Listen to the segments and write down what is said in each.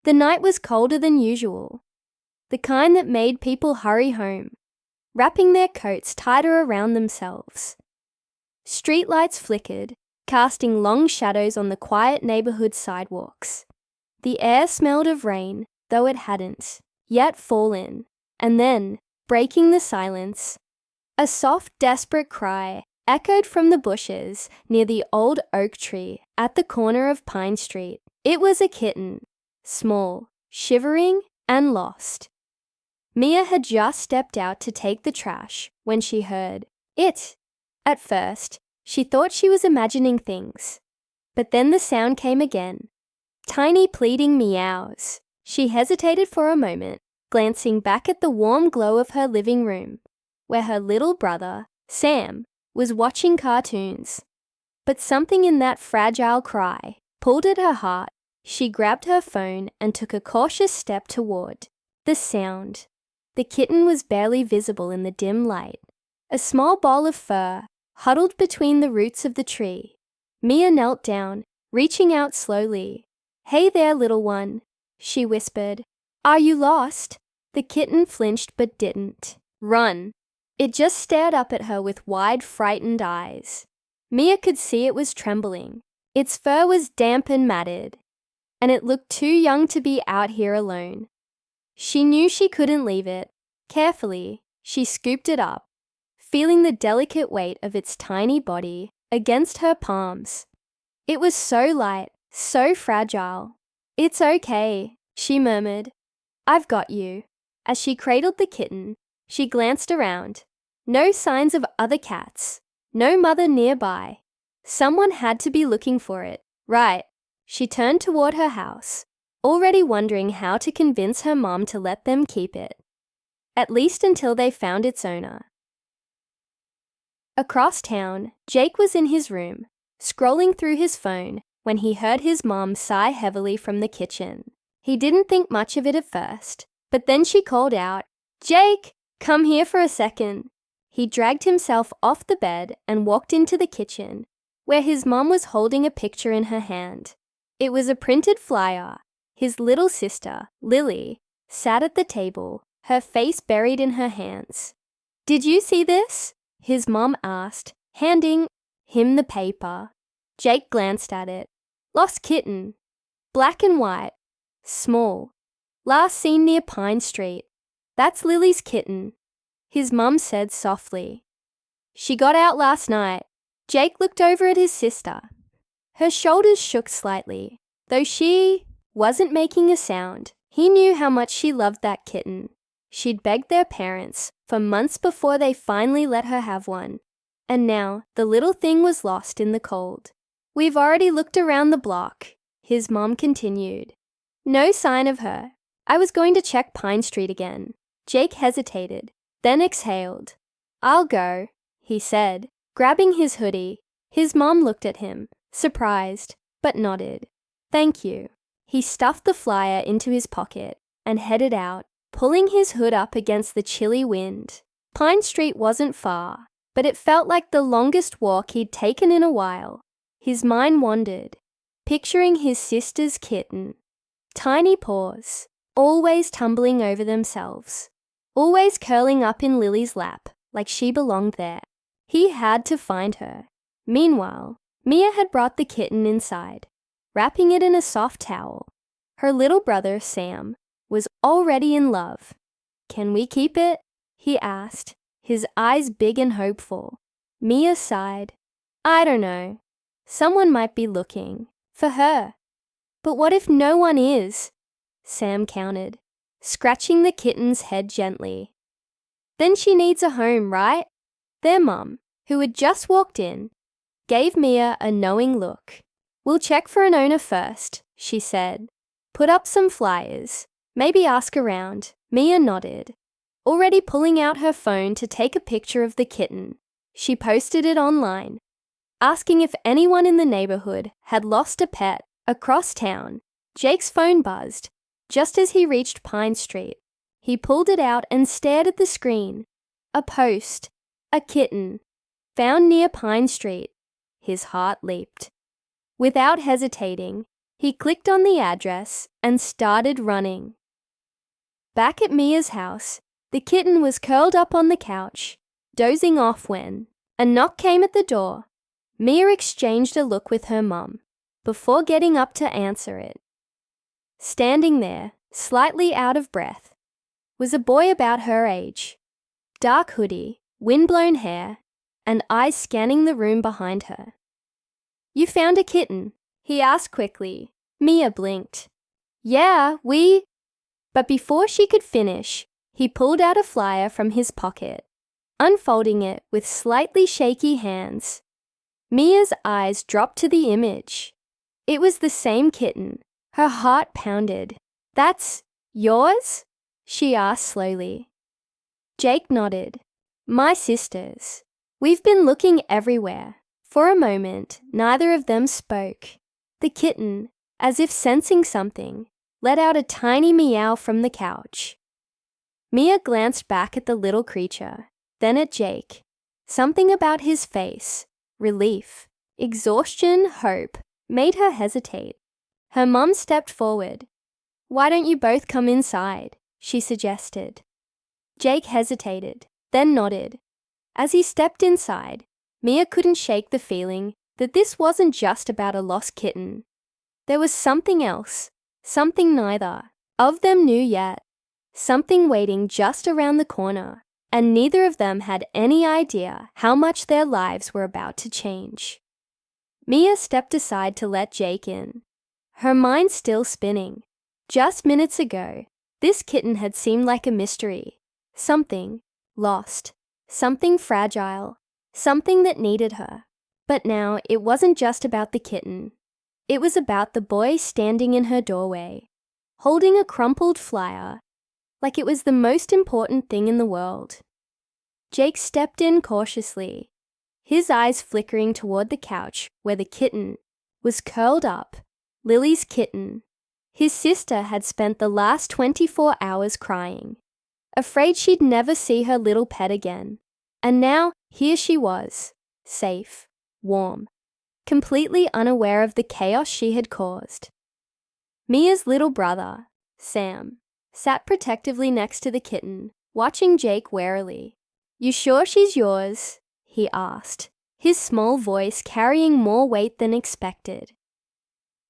The night was colder than usual, the kind that made people hurry home, wrapping their coats tighter around themselves. Streetlights flickered, casting long shadows on the quiet neighborhood sidewalks. The air smelled of rain, though it hadn't yet fallen, and then, breaking the silence, a soft, desperate cry echoed from the bushes near the old oak tree at the corner of Pine Street. It was a kitten, small, shivering, and lost. Mia had just stepped out to take the trash when she heard it. At first, she thought she was imagining things, but then the sound came again. Tiny pleading meows. She hesitated for a moment, glancing back at the warm glow of her living room, where her little brother, Sam, was watching cartoons. But something in that fragile cry pulled at her heart. She grabbed her phone and took a cautious step toward the sound. The kitten was barely visible in the dim light, a small ball of fur huddled between the roots of the tree. Mia knelt down, reaching out slowly. "Hey there, little one," she whispered. "Are you lost?" The kitten flinched but didn't run. It just stared up at her with wide, frightened eyes. Mia could see it was trembling. Its fur was damp and matted, and it looked too young to be out here alone. She knew she couldn't leave it. Carefully, she scooped it up, feeling the delicate weight of its tiny body against her palms. It was so light, so fragile. "It's okay," she murmured. "I've got you." As she cradled the kitten, she glanced around. No signs of other cats, no mother nearby. Someone had to be looking for it, right? She turned toward her house, already wondering how to convince her mom to let them keep it, at least until they found its owner. Across town, Jake was in his room, scrolling through his phone when he heard his mom sigh heavily from the kitchen. He didn't think much of it at first, but then she called out, "Jake, come here for a second." He dragged himself off the bed and walked into the kitchen, where his mom was holding a picture in her hand. It was a printed flyer. His little sister, Lily, sat at the table, her face buried in her hands. "Did you see this?" his mom asked, handing him the paper. Jake glanced at it. "Lost kitten. Black and white. Small. Last seen near Pine Street. That's Lily's kitten," his mum said softly. "She got out last night." Jake looked over at his sister. Her shoulders shook slightly, though she wasn't making a sound. He knew how much she loved that kitten. She'd begged their parents for months before they finally let her have one, and now the little thing was lost in the cold. "We've already looked around the block," his mom continued. "No sign of her. I was going to check Pine Street again." Jake hesitated, then exhaled. "I'll go," he said, grabbing his hoodie. His mom looked at him, surprised, but nodded. "Thank you." He stuffed the flyer into his pocket and headed out, pulling his hood up against the chilly wind. Pine Street wasn't far, but it felt like the longest walk he'd taken in a while. His mind wandered, picturing his sister's kitten. Tiny paws, always tumbling over themselves, always curling up in Lily's lap like she belonged there. He had to find her. Meanwhile, Mia had brought the kitten inside, wrapping it in a soft towel. Her little brother, Sam, was already in love. "Can we keep it?" he asked, his eyes big and hopeful. Mia sighed. "I don't know. Someone might be looking for her." "But what if no one is?" Sam countered, scratching the kitten's head gently. "Then she needs a home, right?" Their mum, who had just walked in, gave Mia a knowing look. "We'll check for an owner first," she said. "Put up some flyers. Maybe ask around." Mia nodded, already pulling out her phone to take a picture of the kitten. She posted it online, asking if anyone in the neighborhood had lost a pet. Across town, Jake's phone buzzed just as he reached Pine Street. He pulled it out and stared at the screen. A post. A kitten. Found near Pine Street. His heart leaped. Without hesitating, He clicked on the address and started running. Back at Mia's house, the kitten was curled up on the couch, dozing off when a knock came at the door. Mia exchanged a look with her mum before getting up to answer it. Standing there, slightly out of breath, was a boy about her age. Dark hoodie, windblown hair, and eyes scanning the room behind her. "You found a kitten?" he asked quickly. Mia blinked. "Yeah, we—" But before she could finish, he pulled out a flyer from his pocket, unfolding it with slightly shaky hands. Mia's eyes dropped to the image. It was the same kitten. Her heart pounded. "That's yours?" she asked slowly. Jake nodded. "My sister's. We've been looking everywhere." For a moment, neither of them spoke. The kitten, as if sensing something, let out a tiny meow from the couch. Mia glanced back at the little creature, then at Jake. Something about his face, relief, exhaustion, hope, made her hesitate. Her mum stepped forward. "Why don't you both come inside?" she suggested. Jake hesitated, then nodded. As he stepped inside, Mia couldn't shake the feeling that this wasn't just about a lost kitten. There was something else, something neither of them knew yet, something waiting just around the corner, and neither of them had any idea how much their lives were about to change. Mia stepped aside to let Jake in, her mind still spinning. Just minutes ago, this kitten had seemed like a mystery, something lost, something fragile, something that needed her. But now it wasn't just about the kitten. It was about the boy standing in her doorway, holding a crumpled flyer, like it was the most important thing in the world. Jake stepped in cautiously, his eyes flickering toward the couch where the kitten was curled up, Lily's kitten. His sister had spent the last 24 hours crying, afraid she'd never see her little pet again. And now, here she was, safe, warm, completely unaware of the chaos she had caused. Mia's little brother, Sam, sat protectively next to the kitten, watching Jake warily. "You sure she's yours?" he asked, his small voice carrying more weight than expected.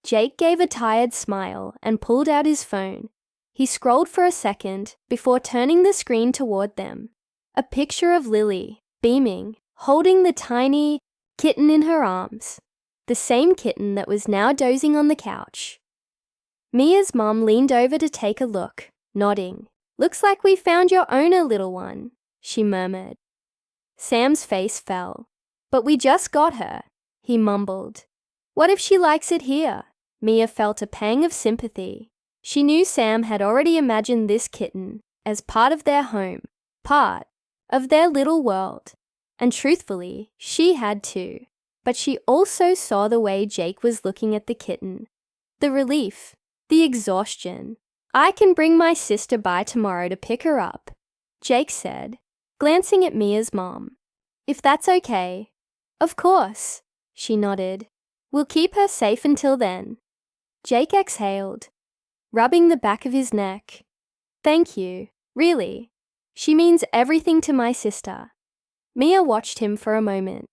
Jake gave a tired smile and pulled out his phone. He scrolled for a second before turning the screen toward them. A picture of Lily, beaming, holding the tiny kitten in her arms, the same kitten that was now dozing on the couch. Mia's mom leaned over to take a look, nodding. "Looks like we found your owner, little one," she murmured. Sam's face fell. "But we just got her," he mumbled. "What if she likes it here?" Mia felt a pang of sympathy. She knew Sam had already imagined this kitten as part of their home, part of their little world. And truthfully, she had too. But she also saw the way Jake was looking at the kitten. The relief, the exhaustion. "I can bring my sister by tomorrow to pick her up," Jake said, glancing at Mia's mom. "If that's okay." "Of course," she nodded. "We'll keep her safe until then." Jake exhaled, rubbing the back of his neck. "Thank you, really. She means everything to my sister." Mia watched him for a moment.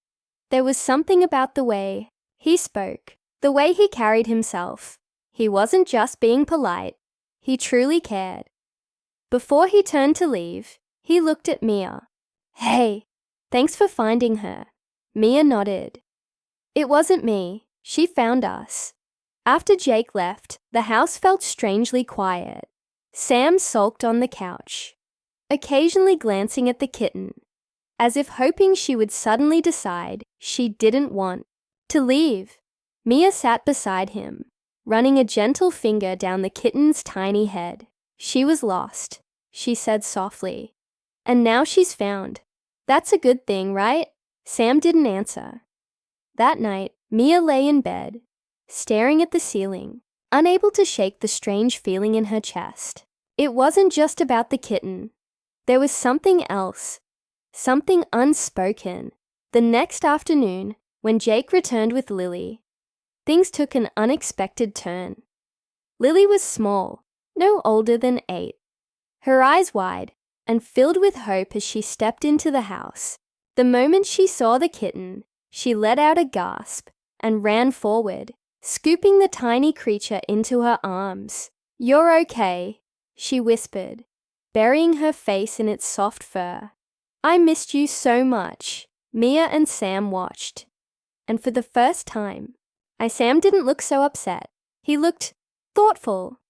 There was something about the way he spoke, the way he carried himself. He wasn't just being polite. He truly cared. Before he turned to leave, he looked at Mia. "Hey, thanks for finding her." Mia nodded. "It wasn't me. She found us." After Jake left, the house felt strangely quiet. Sam sulked on the couch, occasionally glancing at the kitten, as if hoping she would suddenly decide she didn't want to leave. Mia sat beside him, running a gentle finger down the kitten's tiny head. "She was lost," she said softly. "And now she's found. That's a good thing, right?" Sam didn't answer. That night, Mia lay in bed, staring at the ceiling, unable to shake the strange feeling in her chest. It wasn't just about the kitten. There was something else, something unspoken. The next afternoon, when Jake returned with Lily, things took an unexpected turn. Lily was small, no older than 8, her eyes wide and filled with hope as she stepped into the house. The moment she saw the kitten, she let out a gasp and ran forward, scooping the tiny creature into her arms. "You're okay," she whispered, burying her face in its soft fur. "I missed you so much." Mia and Sam watched, and for the first time, Sam didn't look so upset. He looked thoughtful.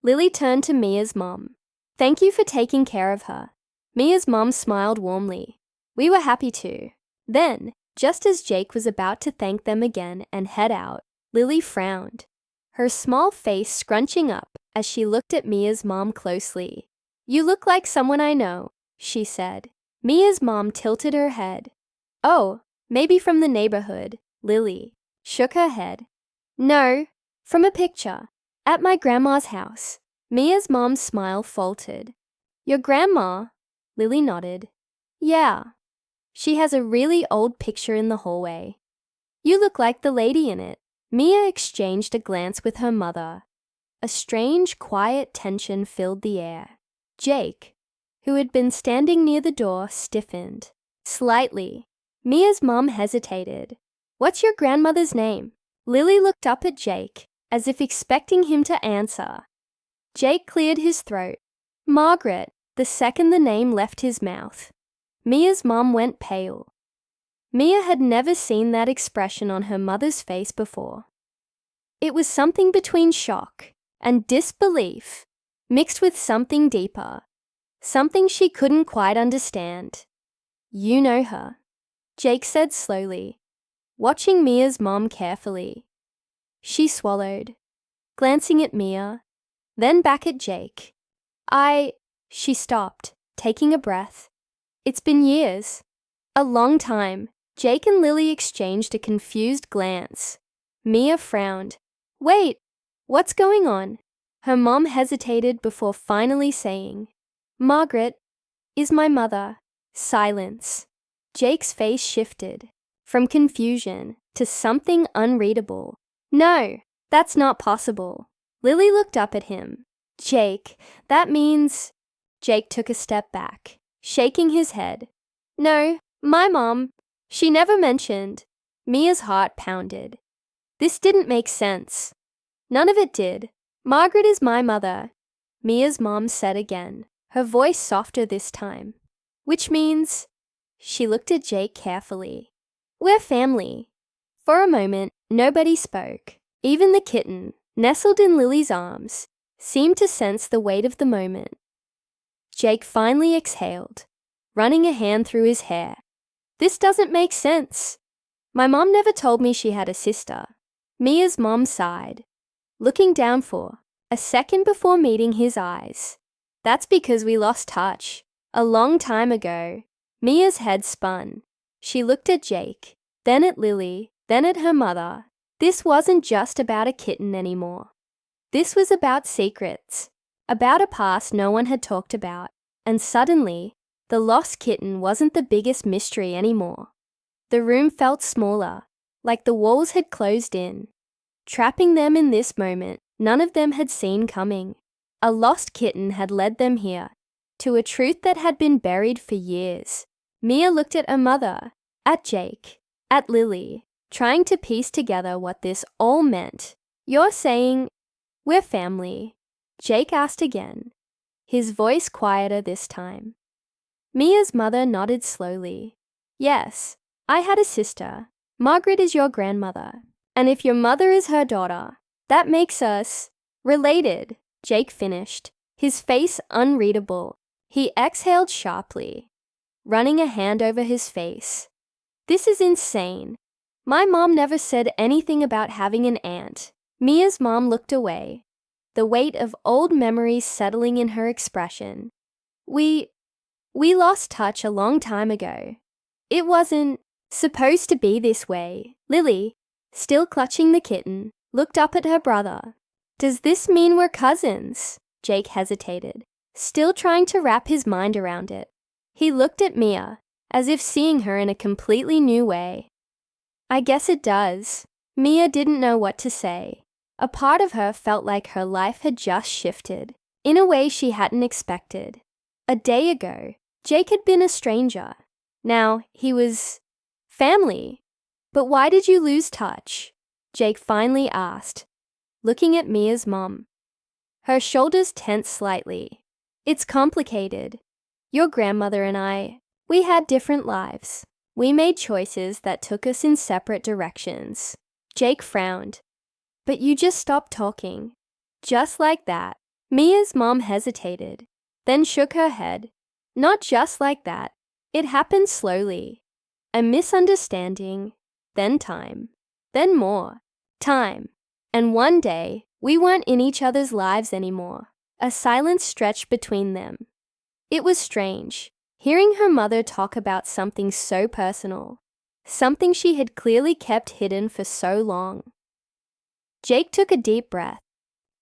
Lily turned to Mia's mom. "Thank you for taking care of her." Mia's mom smiled warmly. "We were happy to." Then, just as Jake was about to thank them again and head out, Lily frowned, her small face scrunching up as she looked at Mia's mom closely. "You look like someone I know," she said. Mia's mom tilted her head. "Oh, maybe from the neighborhood." Lily shook her head. "No, from a picture, at my grandma's house." Mia's mom's smile faltered. "Your grandma?" Lily nodded. "Yeah. She has a really old picture in the hallway. You look like the lady in it." Mia exchanged a glance with her mother. A strange, quiet tension filled the air. Jake, who had been standing near the door, stiffened slightly. Mia's mom hesitated. "What's your grandmother's name?" Lily looked up at Jake, as if expecting him to answer. Jake cleared his throat. "Margaret," the second the name left his mouth. Mia's mom went pale. Mia had never seen that expression on her mother's face before. It was something between shock and disbelief, mixed with something deeper, something she couldn't quite understand. "You know her," Jake said slowly, watching Mia's mom carefully. She swallowed, glancing at Mia, then back at Jake. She stopped, taking a breath. "It's been years. A long time." Jake and Lily exchanged a confused glance. Mia frowned. "Wait, what's going on?" Her mom hesitated before finally saying, "Margaret is my mother." Silence. Jake's face shifted from confusion to something unreadable. "No, that's not possible." Lily looked up at him. "Jake, that means—" Jake took a step back, shaking his head. "No, my mom, she never mentioned." Mia's heart pounded. This didn't make sense. None of it did. "Margaret is my mother," Mia's mom said again, her voice softer this time. "Which means—" She looked at Jake carefully. "We're family." For a moment, nobody spoke. Even the kitten, nestled in Lily's arms, seemed to sense the weight of the moment. Jake finally exhaled, running a hand through his hair. "This doesn't make sense. My mom never told me she had a sister." Mia's mom sighed, looking down for a second before meeting his eyes. "That's because we lost touch. A long time ago." Mia's head spun. She looked at Jake, then at Lily, then at her mother. This wasn't just about a kitten anymore. This was about secrets, about a past no one had talked about, and suddenly, the lost kitten wasn't the biggest mystery anymore. The room felt smaller, like the walls had closed in, trapping them in this moment none of them had seen coming. A lost kitten had led them here, to a truth that had been buried for years. Mia looked at her mother, at Jake, at Lily, trying to piece together what this all meant. "You're saying we're family?" Jake asked again, his voice quieter this time. Mia's mother nodded slowly. "Yes, I had a sister. Margaret is your grandmother. And if your mother is her daughter, that makes us related," Jake finished, his face unreadable. He exhaled sharply, running a hand over his face. "This is insane. My mom never said anything about having an aunt." Mia's mom looked away, the weight of old memories settling in her expression. We lost touch a long time ago. It wasn't supposed to be this way." Lily, still clutching the kitten, looked up at her brother. "Does this mean we're cousins?" Jake hesitated, still trying to wrap his mind around it. He looked at Mia, as if seeing her in a completely new way. "I guess it does." Mia didn't know what to say. A part of her felt like her life had just shifted, in a way she hadn't expected. A day ago, Jake had been a stranger. Now he was family. But why did you lose touch? Jake finally asked, looking at Mia's mom. Her shoulders tensed slightly. It's complicated. Your grandmother and I, we had different lives. We made choices that took us in separate directions. Jake frowned. But you just stopped talking. Just like that. Mia's mom hesitated, then shook her head. Not just like that. It happened slowly. A misunderstanding, then time, then more time. And one day, we weren't in each other's lives anymore. A silence stretched between them. It was strange, hearing her mother talk about something so personal, something she had clearly kept hidden for so long. Jake took a deep breath.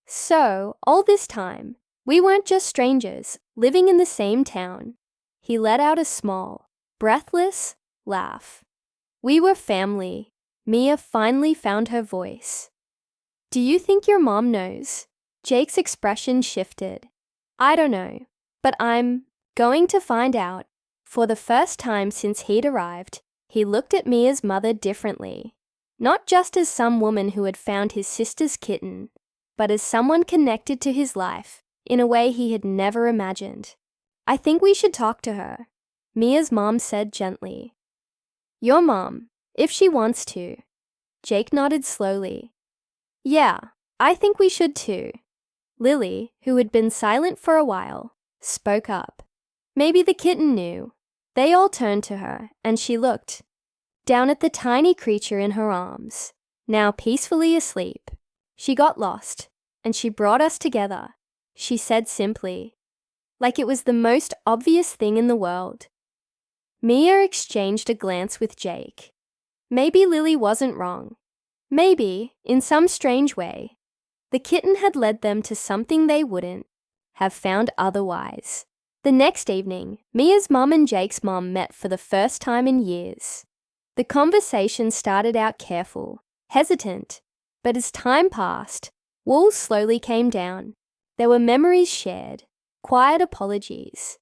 So, all this time, we weren't just strangers, living in the same town. He let out a small, breathless laugh. We were family. Mia finally found her voice. Do you think your mom knows? Jake's expression shifted. I don't know, but I'm going to find out. For the first time since he'd arrived, he looked at Mia's mother differently. Not just as some woman who had found his sister's kitten, but as someone connected to his life in a way he had never imagined. I think we should talk to her, Mia's mom said gently. Your mom, if she wants to. Jake nodded slowly. Yeah, I think we should too. Lily, who had been silent for a while, spoke up. Maybe the kitten knew. They all turned to her, and she looked down at the tiny creature in her arms, now peacefully asleep. She got lost, and she brought us together, she said simply, like it was the most obvious thing in the world. Mia exchanged a glance with Jake. Maybe Lily wasn't wrong. Maybe, in some strange way, the kitten had led them to something they wouldn't have found otherwise. The next evening, Mia's mom and Jake's mom met for the first time in years. The conversation started out careful, hesitant, but as time passed, walls slowly came down. There were memories shared, quiet apologies,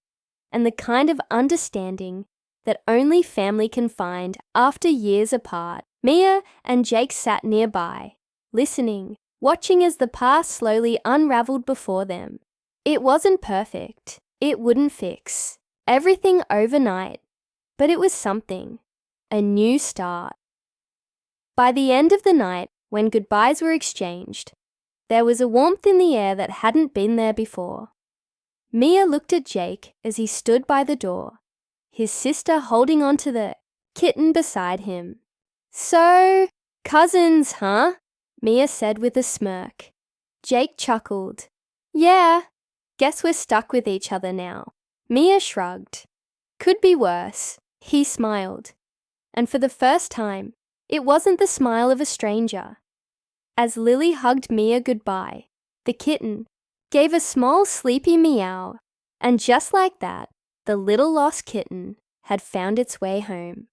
and the kind of understanding that only family can find after years apart. Mia and Jake sat nearby, listening, watching as the past slowly unraveled before them. It wasn't perfect. It wouldn't fix everything overnight, but it was something, a new start. By the end of the night, when goodbyes were exchanged, there was a warmth in the air that hadn't been there before. Mia looked at Jake as he stood by the door, his sister holding onto the kitten beside him. So, cousins, huh? Mia said with a smirk. Jake chuckled. Yeah, guess we're stuck with each other now. Mia shrugged. Could be worse. He smiled. And for the first time, it wasn't the smile of a stranger. As Lily hugged Mia goodbye, the kitten gave a small sleepy meow, and just like that, the little lost kitten had found its way home.